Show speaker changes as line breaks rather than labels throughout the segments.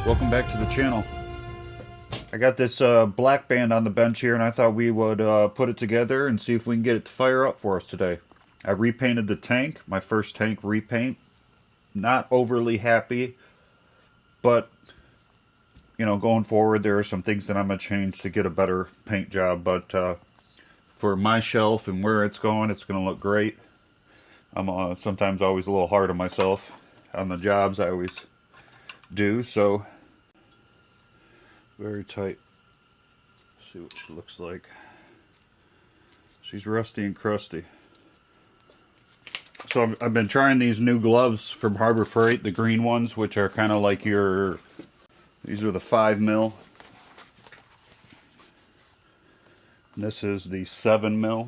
Welcome back to the channel. I got this black band on the bench here, and I thought we would put it together and see if we can get it to fire up for us today. I repainted the tank, my first tank repaint. Not overly happy, but you know, going forward there are some things that I'm going to change to get a better paint job, but for my shelf and where it's going to look great. I'm sometimes always a little hard on myself on the jobs I always do, so very tight. Let's see what she looks like. She's rusty and crusty. So I've been trying these new gloves from Harbor Freight, the green ones, which are kind of like your, these are the 5mm. And this is the 7mm.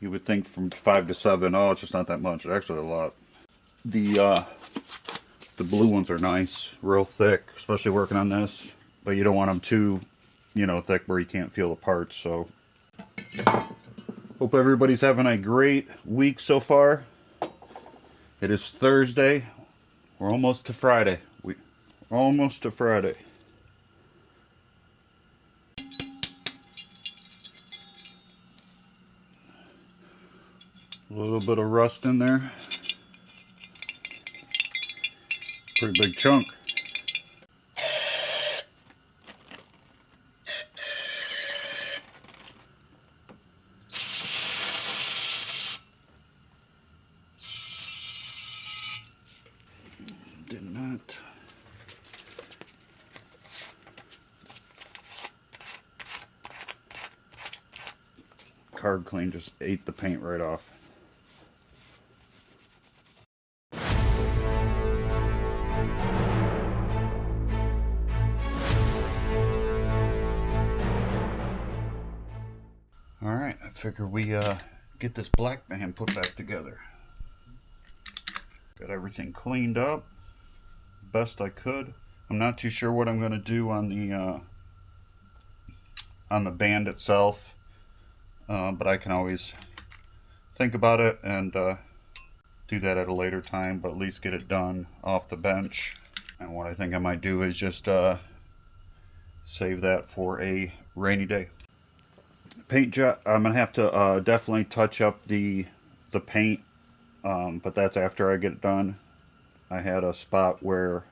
You would think from 5 to 7, oh, it's just not that much. It's actually a lot. The blue ones are nice, real thick, especially working on this. But you don't want them too, you know, thick where you can't feel the parts. So, hope everybody's having a great week so far. It is Thursday. We're almost to Friday. We're almost to Friday. A little bit of rust in there. Pretty big chunk. Did not. Carb Clean just ate the paint right off. Alright, I figure we get this black band put back together. Got everything cleaned up best I could. I'm not too sure what I'm going to do on the band itself, but I can always think about it and do that at a later time, but at least get it done off the bench. And what I think I might do is just save that for a rainy day. Paint job, I'm gonna have to definitely touch up the paint, but that's after I get it done. I had a spot where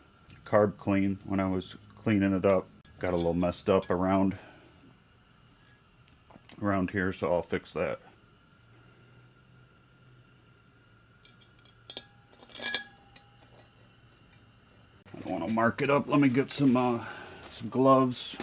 Carb Clean, when I was cleaning it up, got a little messed up around here, so I'll fix that. I don't want to mark it up. Let me get some gloves.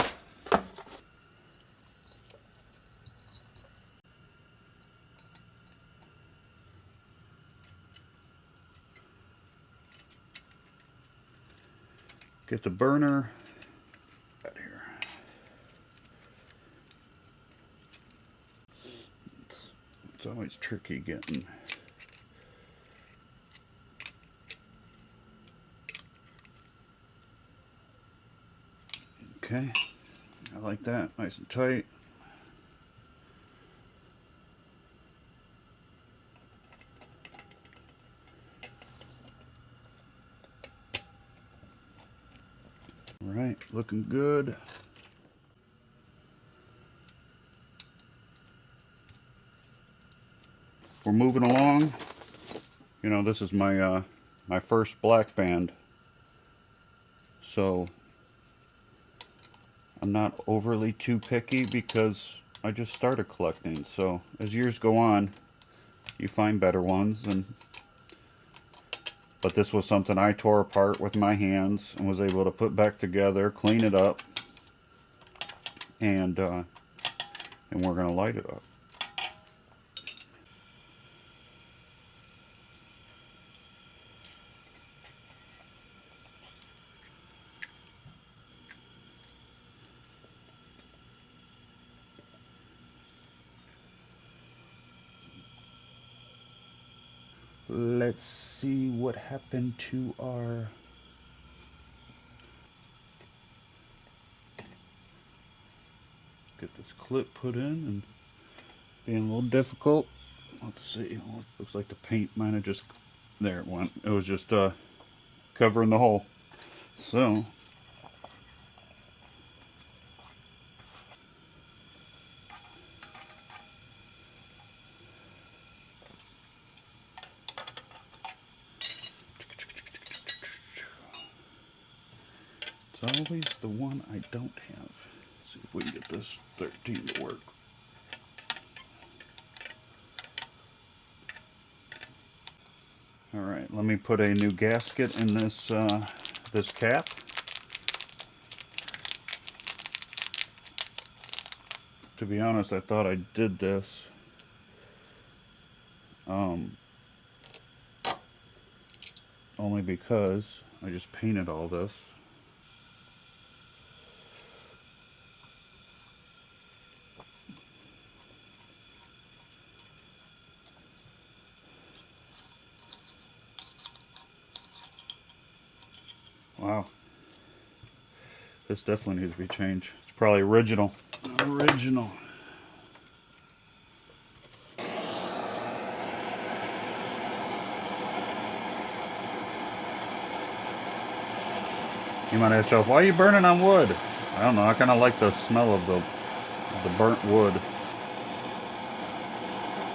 Get the burner out here. It's always tricky getting. Okay, I like that, nice and tight. All right, looking good. We're moving along. You know, this is my my first black band, so I'm not overly too picky because I just started collecting. So as years go on, you find better ones, but this was something I tore apart with my hands and was able to put back together, clean it up, and we're gonna light it up. Let's see what happened to our get this clip put in, and being a little difficult. Let's see. Well, it looks like the paint might have just, there it went. It was just covering the hole. So always the one I don't have. Let's see if we can get this 13 to work. Alright, let me put a new gasket in this, this cap. To be honest, I thought I did this. Only because I just painted all this. Wow. This definitely needs to be changed. It's probably original. Original. You might ask yourself, why are you burning on wood? I don't know, I kind of like the smell of the burnt wood.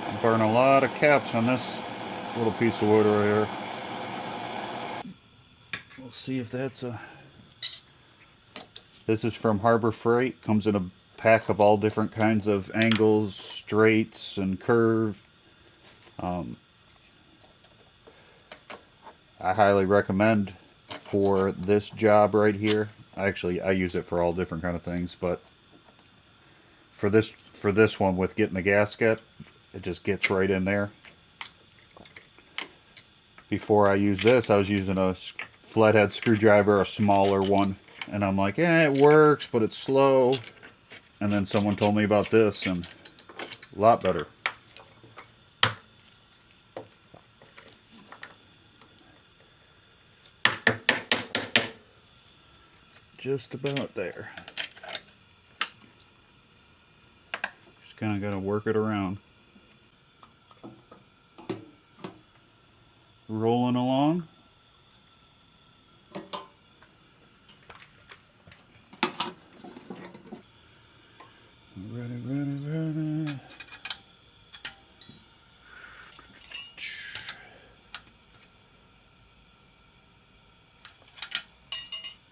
I burn a lot of caps on this little piece of wood right here. We'll see if that's a... This is from Harbor Freight. Comes in a pack of all different kinds of angles, straights, and curve. I highly recommend for this job right here. Actually, I use it for all different kind of things, but for this one with getting the gasket, it just gets right in there. Before I used this, I was using a flathead screwdriver, a smaller one, and I'm like, yeah, it works, but it's slow. And then someone told me about this, and a lot better. Just about there. Just kind of got to work it around. Rolling along. Ready.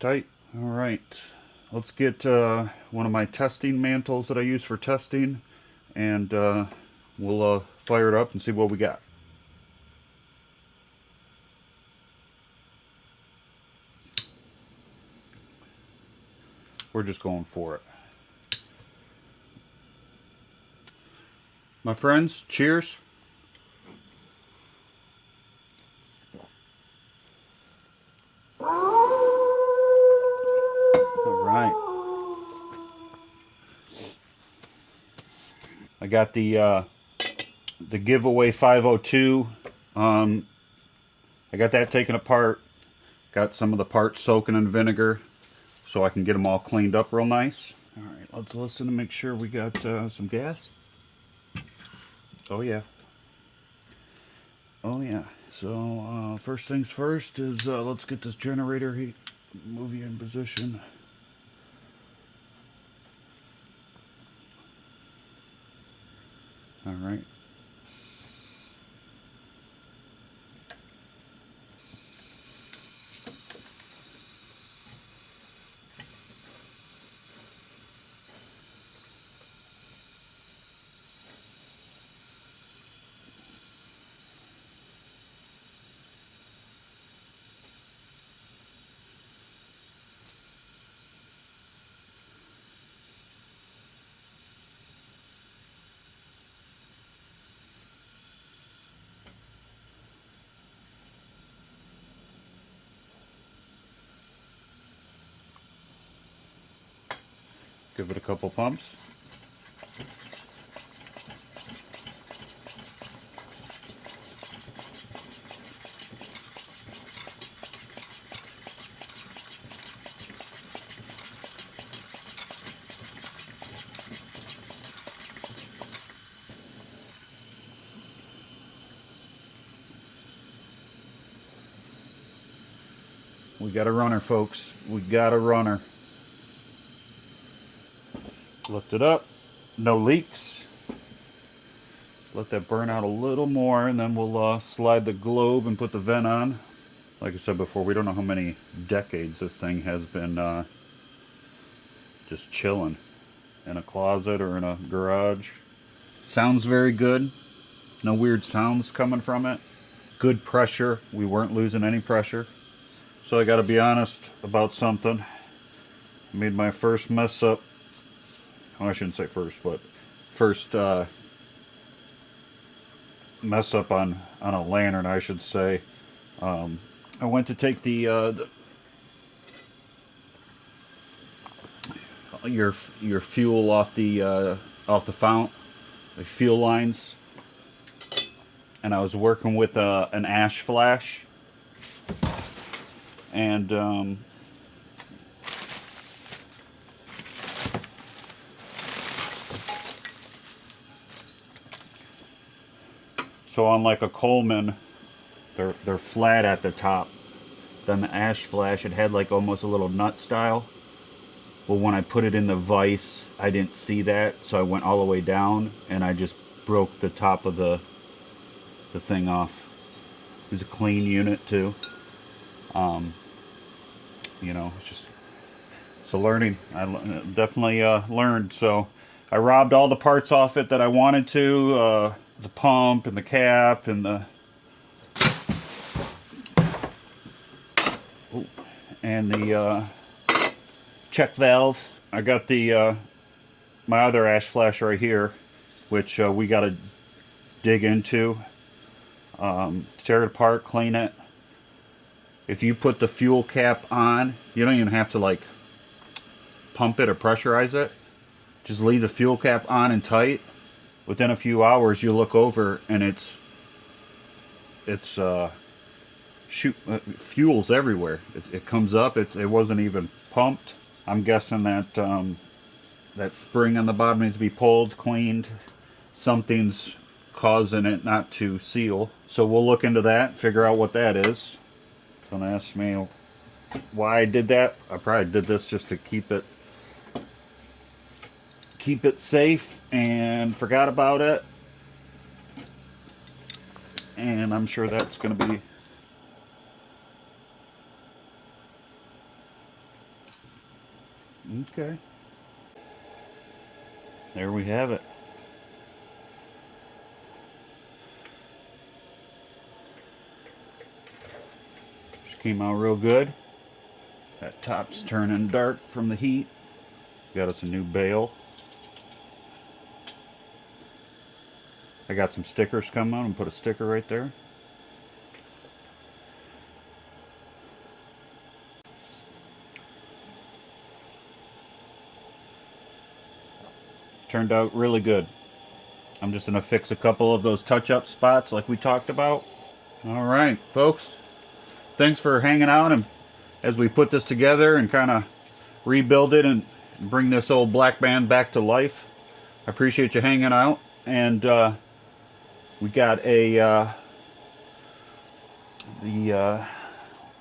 Tight. All right. Let's get one of my testing mantles that I use for testing, and we'll fire it up and see what we got. We're just going for it. My friends, cheers. All right. I got the giveaway 502. I got that taken apart. Got some of the parts soaking in vinegar so I can get them all cleaned up real nice. All right, let's listen to make sure we got some gas. Oh yeah. Oh yeah. So first things first is let's get this generator heat, move you in position. All right. Give it a couple pumps. We got a runner, folks. We got a runner. Lift it up. No leaks. Let that burn out a little more, and then we'll slide the globe and put the vent on. Like I said before, we don't know how many decades this thing has been just chilling in a closet or in a garage. Sounds very good. No weird sounds coming from it. Good pressure. We weren't losing any pressure. So I gotta be honest about something. I made my first mess up. Oh, I shouldn't say first, but first mess up on a lantern, I should say. I went to take your fuel off the fount, the fuel lines, and I was working with an ash flash, and so on like a Coleman, they're flat at the top. Then the ash flash, it had like almost a little nut style. Well, when I put it in the vise, I didn't see that, so I went all the way down, and I just broke the top of the thing off. It was a clean unit too. You know, it's just so learning. I definitely learned. So I robbed all the parts off it that I wanted to, the pump and the cap and the check valve. I got the my other ash flash right here, which we got to dig into, tear it apart, clean it. If you put the fuel cap on, you don't even have to like pump it or pressurize it. Just leave the fuel cap on and tight. Within a few hours, you look over and it's fuel's everywhere. It comes up. It wasn't even pumped. I'm guessing that that spring on the bottom needs to be pulled, cleaned. Something's causing it not to seal. So we'll look into that, figure out what that is. Don't ask me why I did that. I probably did this just to keep it safe and forgot about it. And I'm sure that's going to be okay. There we have it. Just came out real good. That top's turning dark from the heat. Got us a new bail. I got some stickers coming out and put a sticker right there. Turned out really good. I'm just going to fix a couple of those touch-up spots like we talked about. Alright, folks. Thanks for hanging out and as we put this together and kind of rebuild it and bring this old black band back to life. I appreciate you hanging out. And we got the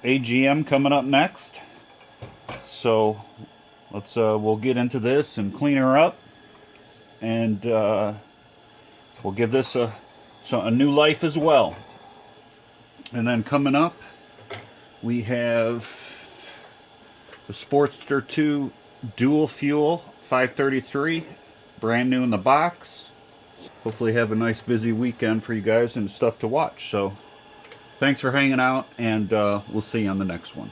AGM coming up next. So let's we'll get into this and clean her up. And we'll give this a new life as well. And then coming up, we have the Sportster 2 dual fuel 533, brand new in the box. Hopefully have a nice busy weekend for you guys and stuff to watch. So thanks for hanging out, and we'll see you on the next one.